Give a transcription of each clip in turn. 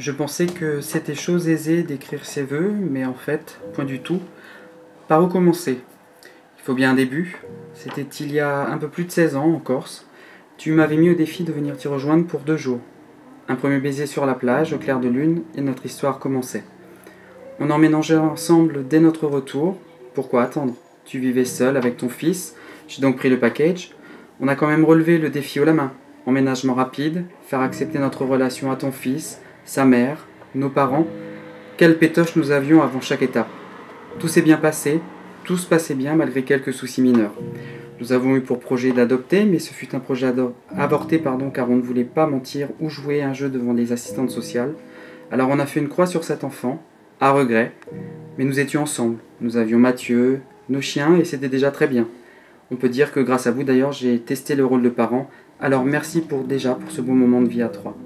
Je pensais que c'était chose aisée d'écrire ses vœux, mais en fait, point du tout. Par où commencer? Il faut bien un début. C'était il y a un peu plus de 16 ans, en Corse. Tu m'avais mis au défi de venir t'y rejoindre pour 2 jours. Un premier baiser sur la plage, au clair de lune, et notre histoire commençait. On emménageait ensemble dès notre retour. Pourquoi attendre? Tu vivais seul avec ton fils, j'ai donc pris le package. On a quand même relevé le défi haut la main. Emménagement rapide, faire accepter notre relation à ton fils, sa mère, nos parents. Quelle pétoche nous avions avant chaque étape. Tout s'est bien passé, tout se passait bien malgré quelques soucis mineurs. Nous avons eu pour projet d'adopter, mais ce fut un projet avorté car on ne voulait pas mentir ou jouer un jeu devant les assistantes sociales. Alors on a fait une croix sur cet enfant, à regret, mais nous étions ensemble. Nous avions Mathieu, nos chiens, et c'était déjà très bien. On peut dire que grâce à vous d'ailleurs, j'ai testé le rôle de parent, alors merci pour ce beau moment de vie à 3.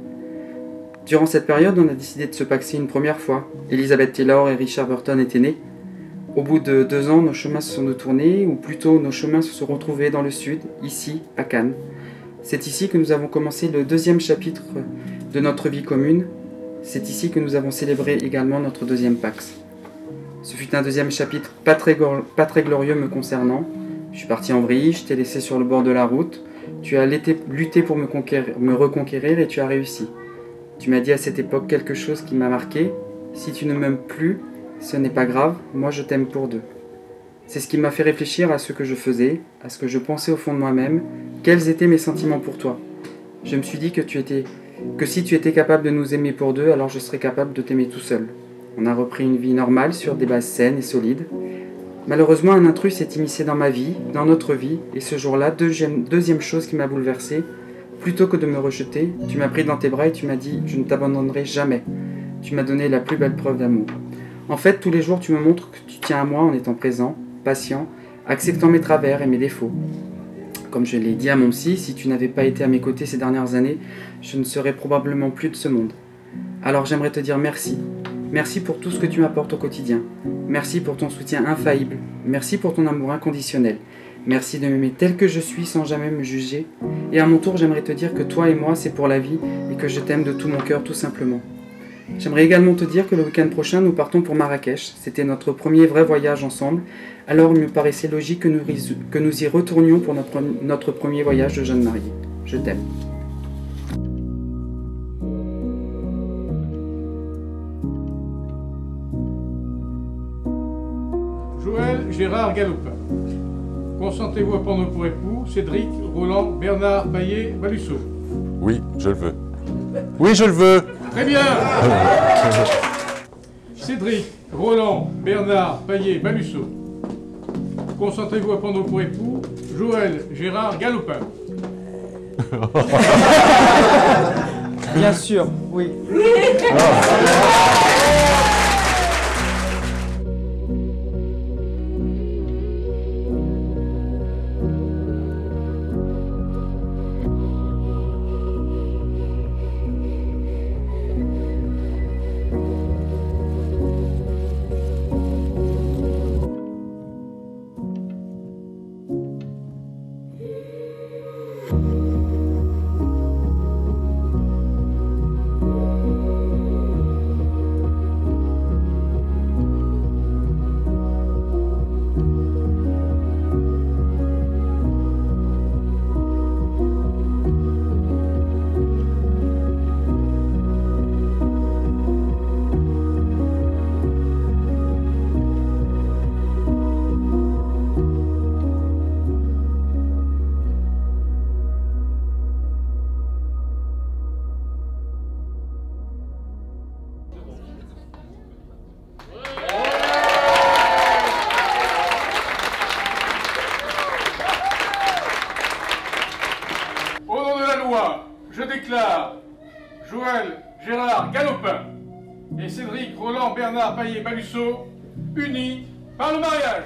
Durant cette période, on a décidé de se paxer une première fois. Elizabeth Taylor et Richard Burton étaient nés. Au bout de 2 ans, nos chemins se sont détournés, ou plutôt nos chemins se sont retrouvés dans le sud, ici, à Cannes. C'est ici que nous avons commencé le 2e chapitre de notre vie commune. C'est ici que nous avons célébré également notre 2e Pax. Ce fut un 2e chapitre pas très glorieux me concernant. Je suis parti en vrille, je t'ai laissé sur le bord de la route. Tu as lutté pour me reconquérir et tu as réussi. Tu m'as dit à cette époque quelque chose qui m'a marqué. Si tu ne m'aimes plus, ce n'est pas grave, moi je t'aime pour 2. C'est ce qui m'a fait réfléchir à ce que je faisais, à ce que je pensais au fond de moi-même, quels étaient mes sentiments pour toi. Je me suis dit que si tu étais capable de nous aimer pour 2, alors je serais capable de t'aimer tout seul. On a repris une vie normale sur des bases saines et solides. Malheureusement, un intrus s'est immiscé dans ma vie, dans notre vie, et ce jour-là, deuxième chose qui m'a bouleversé, plutôt que de me rejeter, tu m'as pris dans tes bras et tu m'as dit « Je ne t'abandonnerai jamais ». Tu m'as donné la plus belle preuve d'amour. En fait, tous les jours, tu me montres que tu tiens à moi en étant présent, patient, acceptant mes travers et mes défauts. Comme je l'ai dit à mon psy, si tu n'avais pas été à mes côtés ces dernières années, je ne serais probablement plus de ce monde. Alors j'aimerais te dire merci. Merci pour tout ce que tu m'apportes au quotidien. Merci pour ton soutien infaillible. Merci pour ton amour inconditionnel. Merci de m'aimer tel que je suis sans jamais me juger. Et à mon tour, j'aimerais te dire que toi et moi, c'est pour la vie et que je t'aime de tout mon cœur tout simplement. J'aimerais également te dire que le week-end prochain, nous partons pour Marrakech. C'était notre premier vrai voyage ensemble, alors il me paraissait logique que nous y retournions pour notre premier voyage de jeunes mariés. Je t'aime. Joël Gérard Galopin. Consentez-vous à prendre pour époux Cédric Roland Bernard Paillet Balusso? Oui, je le veux. Oui, je le veux. Très bien. Cédric Roland Bernard Paillet Balusso. Consentez-vous à prendre pour époux Joël Gérard Galopin? Bien sûr, oui. Je déclare Joël Gérard Galopin et Cédric Roland Bernard Paillet Balusso unis par le mariage.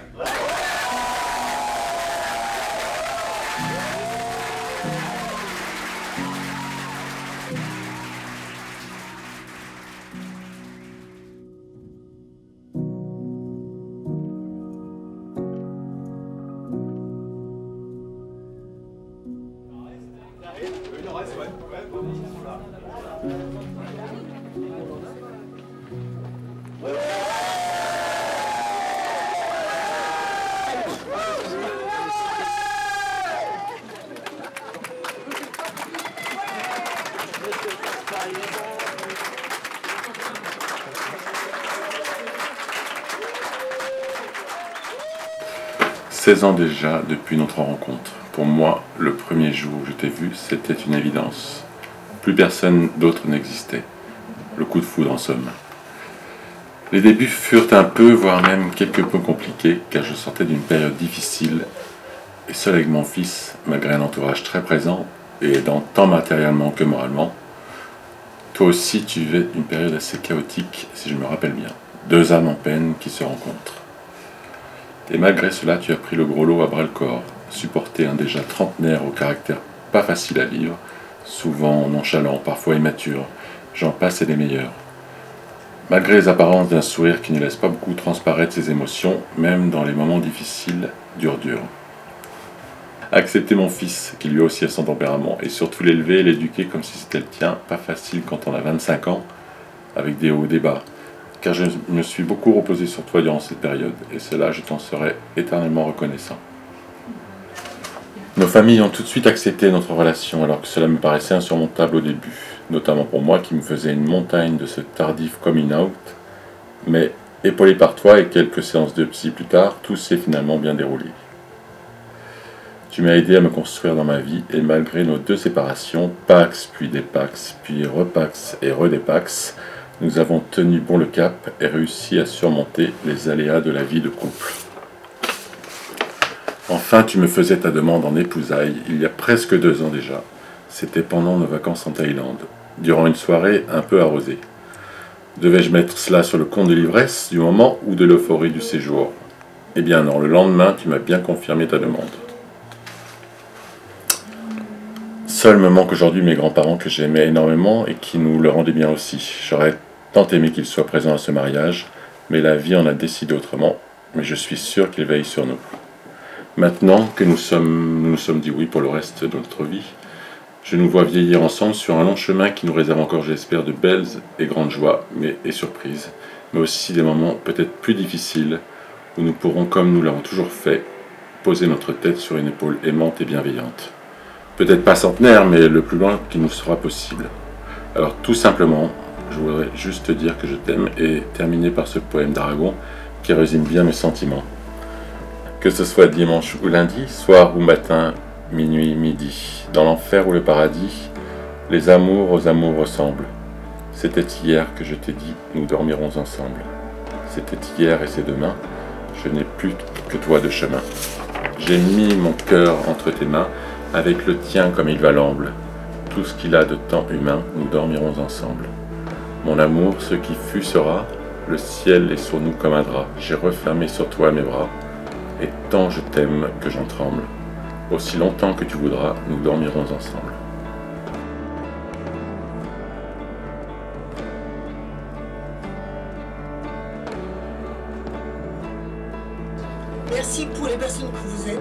Il en reste, ouais. « 16 ans déjà depuis notre rencontre. Pour moi, le premier jour où je t'ai vu, c'était une évidence. Plus personne d'autre n'existait. Le coup de foudre en somme. Les débuts furent un peu, voire même quelque peu compliqués, car je sortais d'une période difficile, et seul avec mon fils, malgré un entourage très présent, et aidant tant matériellement que moralement. Toi aussi, tu vivais une période assez chaotique, si je me rappelle bien. Deux âmes en peine qui se rencontrent. Et malgré cela, tu as pris le gros lot à bras-le-corps, supporté un déjà trentenaire au caractère pas facile à vivre, souvent nonchalant, parfois immature, j'en passe et des meilleurs. Malgré les apparences d'un sourire qui ne laisse pas beaucoup transparaître ses émotions, même dans les moments difficiles, dur. Accepter mon fils, qui lui aussi a son tempérament, et surtout l'élever et l'éduquer comme si c'était le tien, pas facile quand on a 25 ans, avec des hauts et des bas, car je me suis beaucoup reposé sur toi durant cette période, et cela je t'en serai éternellement reconnaissant. Nos familles ont tout de suite accepté notre relation, alors que cela me paraissait insurmontable au début, notamment pour moi qui me faisais une montagne de ce tardif coming out, mais épaulé par toi et quelques séances de psy plus tard, tout s'est finalement bien déroulé. Tu m'as aidé à me construire dans ma vie, et malgré nos deux séparations, Pax puis Dépax, puis Repax et Redépax, nous avons tenu bon le cap et réussi à surmonter les aléas de la vie de couple. Enfin, tu me faisais ta demande en épousailles il y a presque 2 ans déjà. C'était pendant nos vacances en Thaïlande, durant une soirée un peu arrosée. Devais-je mettre cela sur le compte de l'ivresse du moment ou de l'euphorie du séjour? Eh bien non, le lendemain, tu m'as bien confirmé ta demande. Seul me manquent aujourd'hui mes grands-parents que j'aimais énormément et qui nous le rendaient bien aussi. J'aurais tant aimé qu'ils soient présents à ce mariage, mais la vie en a décidé autrement, mais je suis sûr qu'ils veillent sur nous. Maintenant que nous nous sommes dit oui pour le reste de notre vie, je nous vois vieillir ensemble sur un long chemin qui nous réserve encore, j'espère, de belles et grandes joies et surprises, mais aussi des moments peut-être plus difficiles où nous pourrons, comme nous l'avons toujours fait, poser notre tête sur une épaule aimante et bienveillante. Peut-être pas centenaire, mais le plus loin qui nous sera possible. Alors tout simplement, je voudrais juste te dire que je t'aime et terminer par ce poème d'Aragon qui résume bien mes sentiments. Que ce soit dimanche ou lundi, soir ou matin, minuit, midi, dans l'enfer ou le paradis, les amours aux amours ressemblent. C'était hier que je t'ai dit, nous dormirons ensemble. C'était hier et c'est demain, je n'ai plus que toi de chemin. J'ai mis mon cœur entre tes mains, avec le tien comme il va l'amble. Tout ce qu'il a de temps humain, nous dormirons ensemble. Mon amour, ce qui fut sera, le ciel est sur nous comme un drap. J'ai refermé sur toi mes bras, et tant je t'aime que j'en tremble. Aussi longtemps que tu voudras, nous dormirons ensemble. Merci pour les personnes que vous êtes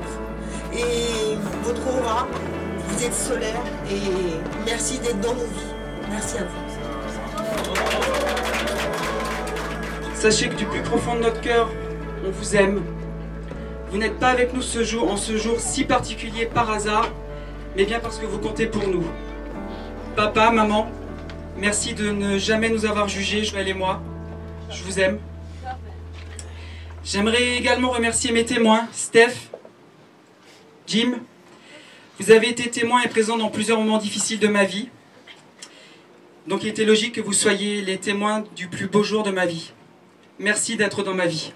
et votre aura. Vous êtes solaire et merci d'être dans nos vies. Merci à vous. Sachez que du plus profond de notre cœur, on vous aime. Vous n'êtes pas avec nous en ce jour si particulier par hasard, mais bien parce que vous comptez pour nous. Papa, maman, merci de ne jamais nous avoir jugés, Joël et moi. Je vous aime. J'aimerais également remercier mes témoins, Steph, Jim. Vous avez été témoins et présents dans plusieurs moments difficiles de ma vie. Donc il était logique que vous soyez les témoins du plus beau jour de ma vie. Merci d'être dans ma vie.